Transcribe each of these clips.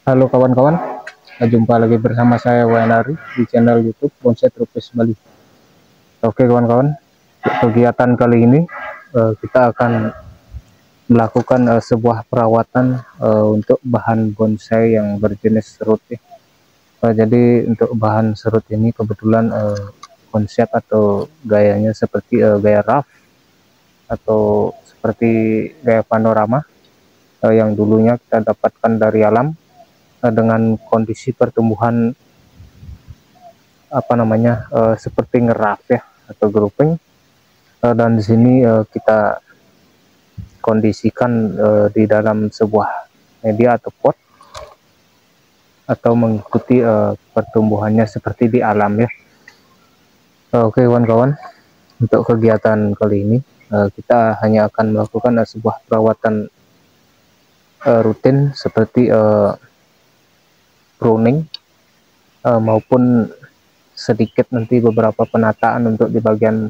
Halo kawan-kawan, jumpa lagi bersama saya Wayanari di channel YouTube Bonsai Tropis Bali. Oke kawan-kawan, kegiatan kali ini kita akan melakukan sebuah perawatan untuk bahan bonsai yang berjenis serut ya. Jadi untuk bahan serut ini kebetulan konsep atau gayanya seperti gaya rough atau seperti gaya panorama yang dulunya kita dapatkan dari alam dengan kondisi pertumbuhan seperti ngeraf ya atau grouping, dan di sini kita kondisikan di dalam sebuah media atau pot atau mengikuti pertumbuhannya seperti di alam ya. Oke kawan-kawan, untuk kegiatan kali ini kita hanya akan melakukan sebuah perawatan rutin seperti pruning maupun sedikit nanti beberapa penataan untuk di bagian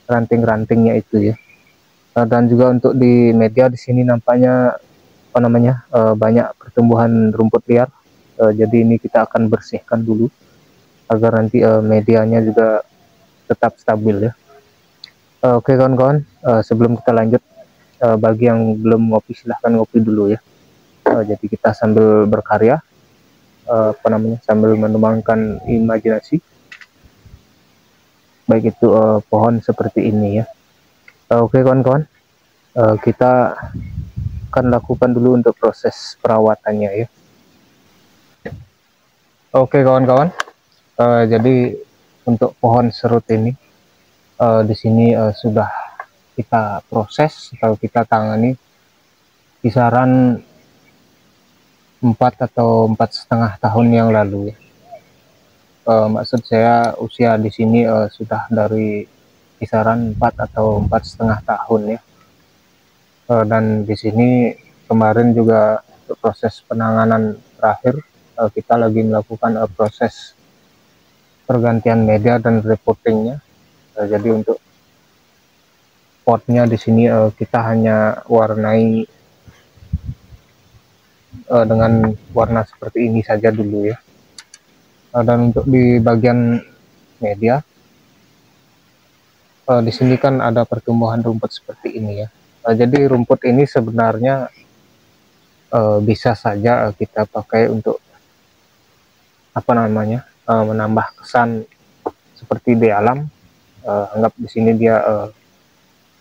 ranting-rantingnya itu ya. Dan juga untuk di media di sini nampaknya banyak pertumbuhan rumput liar. Jadi ini kita akan bersihkan dulu agar nanti medianya juga tetap stabil ya. Oke kawan-kawan, sebelum kita lanjut, bagi yang belum ngopi silahkan ngopi dulu ya. Jadi kita sambil berkarya, sambil menuangkan imajinasi, baik itu pohon seperti ini ya. Oke kawan-kawan, kita akan lakukan dulu untuk proses perawatannya ya. Oke kawan-kawan, jadi untuk pohon serut ini di sini sudah kita proses atau kita tangani kisaran 4 atau 4,5 tahun yang lalu ya. Maksud saya usia di sini sudah dari kisaran 4 atau 4,5 tahun ya. Dan di sini kemarin juga untuk proses penanganan terakhir kita lagi melakukan proses pergantian media dan reportingnya. Jadi untuk potnya di sini kita hanya warnai dengan warna seperti ini saja dulu ya. Dan untuk di bagian media di sini kan ada pertumbuhan rumput seperti ini ya. Jadi rumput ini sebenarnya bisa saja kita pakai untuk menambah kesan seperti di alam. Anggap di sini dia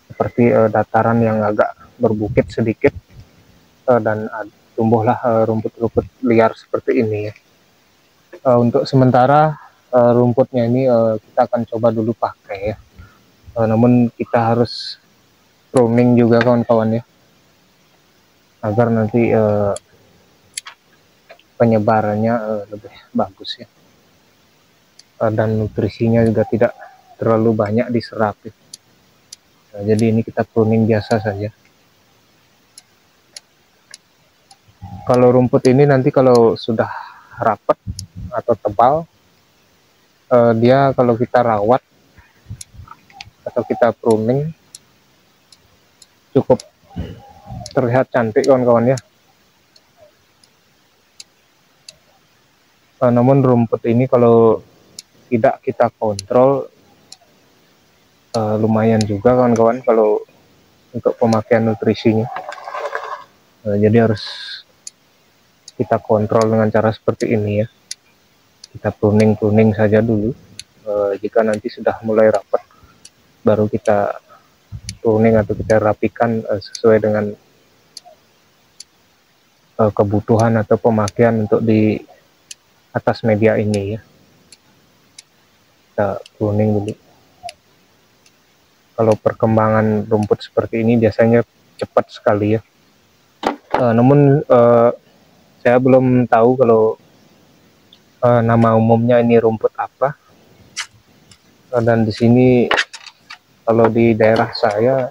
seperti dataran yang agak berbukit sedikit, dan tumbuhlah rumput-rumput liar seperti ini ya. Untuk sementara rumputnya ini kita akan coba dulu pakai ya. Namun kita harus pruning juga kawan-kawan ya, agar nanti penyebarannya lebih bagus ya, dan nutrisinya juga tidak terlalu banyak diserap ya. Jadi ini kita pruning biasa saja. Kalau rumput ini nanti kalau sudah rapat atau tebal, dia kalau kita rawat atau kita pruning cukup terlihat cantik kawan-kawan ya. Namun rumput ini kalau tidak kita kontrol lumayan juga kawan-kawan kalau untuk pemakaian nutrisinya. Jadi harus kita kontrol dengan cara seperti ini ya. Kita pruning saja dulu. Jika nanti sudah mulai rapat, baru kita pruning atau kita rapikan sesuai dengan kebutuhan atau pemakaian untuk di atas media ini ya. Kita pruning dulu. Kalau perkembangan rumput seperti ini biasanya cepat sekali ya. Namun saya belum tahu kalau nama umumnya ini rumput apa. Dan di sini kalau di daerah saya,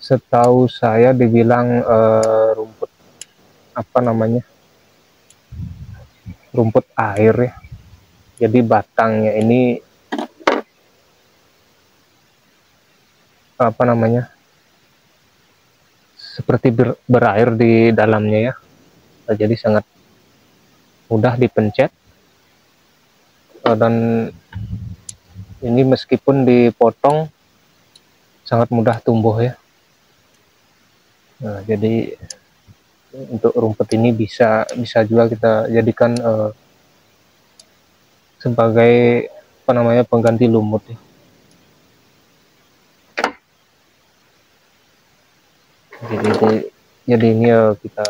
setahu saya dibilang rumput rumput air ya. Jadi batangnya ini seperti berair di dalamnya ya. Jadi sangat mudah dipencet, dan ini meskipun dipotong sangat mudah tumbuh ya. Nah, jadi untuk rumput ini bisa juga kita jadikan sebagai apa namanya, pengganti lumut ya. Jadi ini kita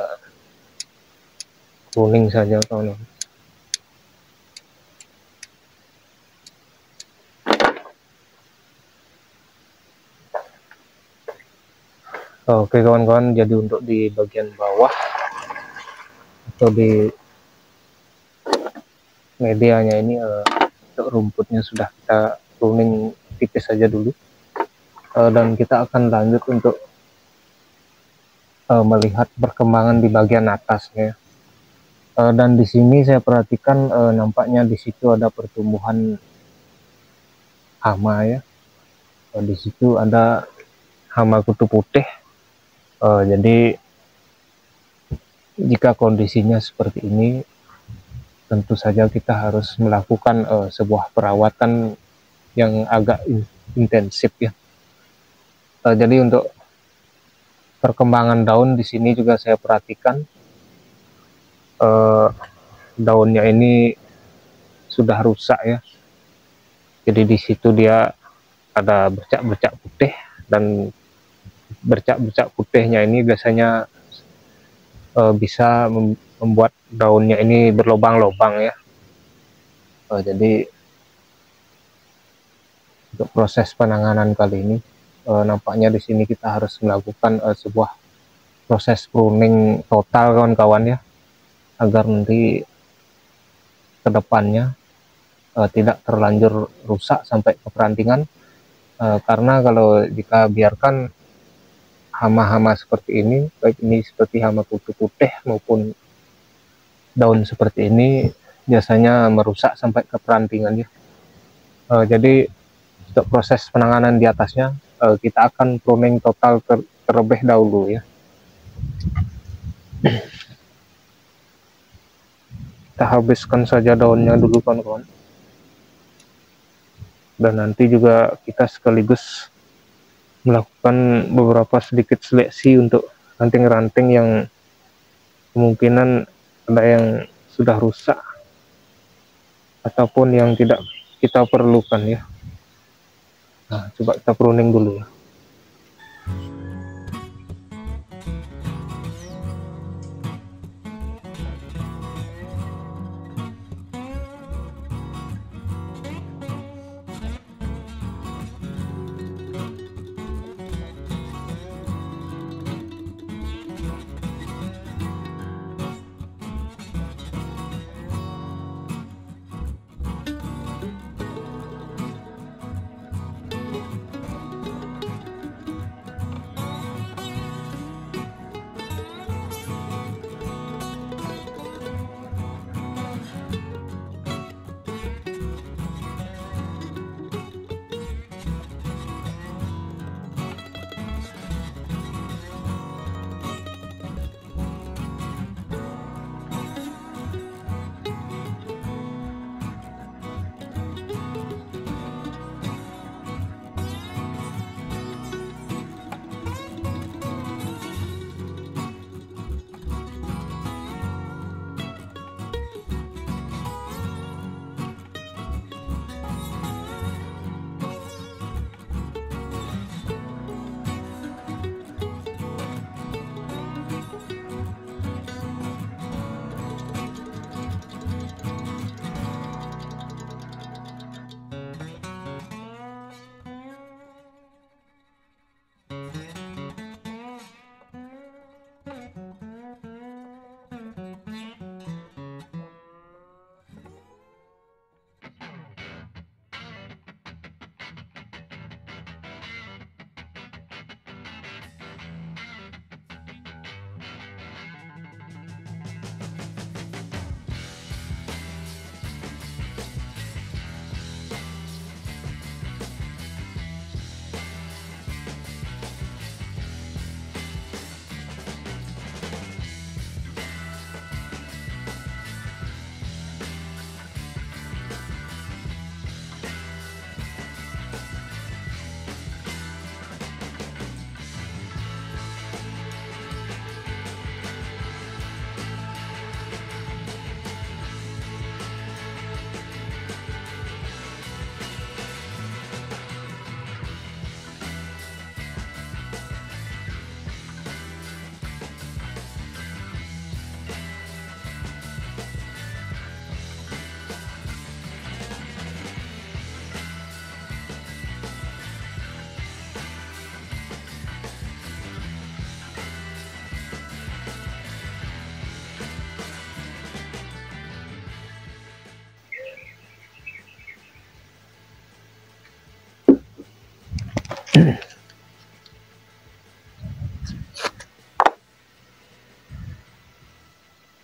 pruning saja kawan. Oke kawan-kawan, jadi untuk di bagian bawah atau di medianya ini untuk rumputnya sudah kita pruning tipis saja dulu, dan kita akan lanjut untuk melihat perkembangan di bagian atasnya. Dan di sini saya perhatikan nampaknya di situ ada pertumbuhan hama ya. Di situ ada hama kutu putih. Jadi jika kondisinya seperti ini, tentu saja kita harus melakukan sebuah perawatan yang agak intensif ya. Jadi untuk perkembangan daun di sini juga saya perhatikan daunnya ini sudah rusak ya. Jadi di situ dia ada bercak-bercak putih, dan bercak-bercak putihnya ini biasanya bisa membuat daunnya ini berlobang-lobang ya. Jadi untuk proses penanganan kali ini nampaknya di sini kita harus melakukan sebuah proses pruning total kawan-kawan ya, agar nanti kedepannya tidak terlanjur rusak sampai ke perantingan. Karena kalau jika biarkan hama-hama seperti ini, baik ini seperti hama kutu putih maupun daun seperti ini, biasanya merusak sampai ke perantingan ya. Jadi untuk proses penanganan di atasnya kita akan pruning total terlebih dahulu ya. Kita habiskan saja daunnya dulu kawan-kawan, dan nanti juga kita sekaligus melakukan beberapa sedikit seleksi untuk ranting-ranting yang kemungkinan ada yang sudah rusak ataupun yang tidak kita perlukan ya. Nah, coba kita pruning dulu ya.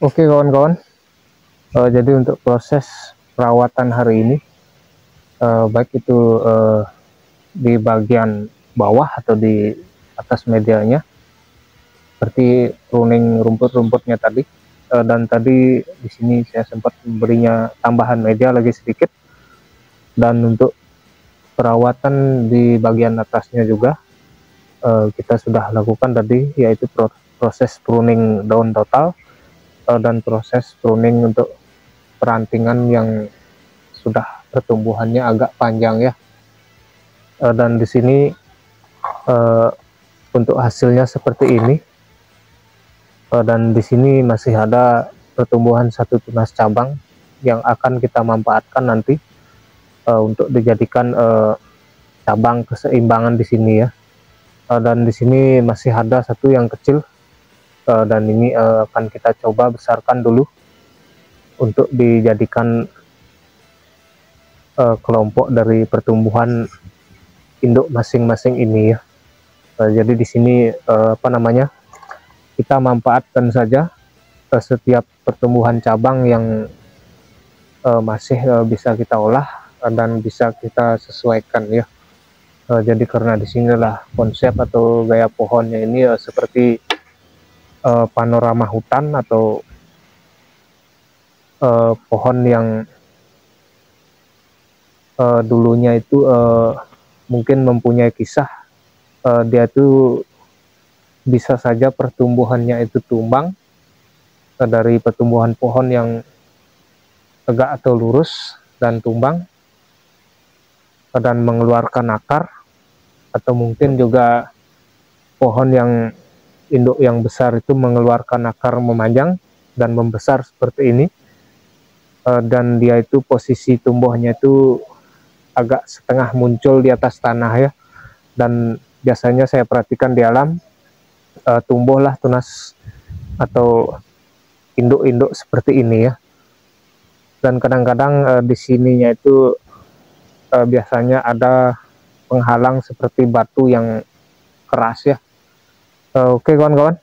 Oke kawan-kawan, jadi untuk proses perawatan hari ini, baik itu di bagian bawah atau di atas medianya, seperti pruning rumput-rumputnya tadi, dan tadi di sini saya sempat memberinya tambahan media lagi sedikit, dan untuk perawatan di bagian atasnya juga kita sudah lakukan tadi, yaitu proses pruning daun total dan proses pruning untuk perantingan yang sudah pertumbuhannya agak panjang ya. Dan di sini untuk hasilnya seperti ini, dan di sini masih ada pertumbuhan satu tunas cabang yang akan kita manfaatkan nanti untuk dijadikan cabang keseimbangan di sini ya. Dan di sini masih ada satu yang kecil, dan ini akan kita coba besarkan dulu untuk dijadikan kelompok dari pertumbuhan induk masing-masing ini ya. Jadi di sini kita manfaatkan saja setiap pertumbuhan cabang yang masih bisa kita olah dan bisa kita sesuaikan ya. Jadi karena disinilah konsep atau gaya pohonnya ini seperti panorama hutan atau pohon yang dulunya itu mungkin mempunyai kisah. Dia itu bisa saja pertumbuhannya itu tumbang dari pertumbuhan pohon yang tegak atau lurus dan tumbang dan mengeluarkan akar, atau mungkin juga pohon yang induk yang besar itu mengeluarkan akar memanjang dan membesar seperti ini, dan dia itu posisi tumbuhnya itu agak setengah muncul di atas tanah ya. Dan biasanya saya perhatikan di alam tumbuhlah tunas atau induk-induk seperti ini ya. Dan kadang-kadang di sininya itu biasanya ada penghalang seperti batu yang keras ya. Oke kawan-kawan,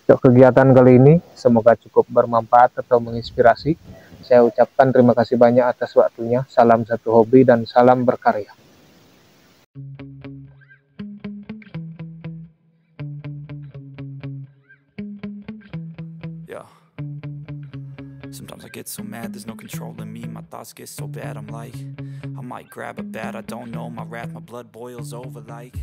untuk kegiatan kali ini semoga cukup bermanfaat atau menginspirasi. Saya ucapkan terima kasih banyak atas waktunya. Salam satu hobi dan salam berkarya. Yeah. Sometimes I get so mad, there's no controlling me. My thoughts get so bad, I'm like, I might grab a bat, I don't know. My wrath, my blood boils over like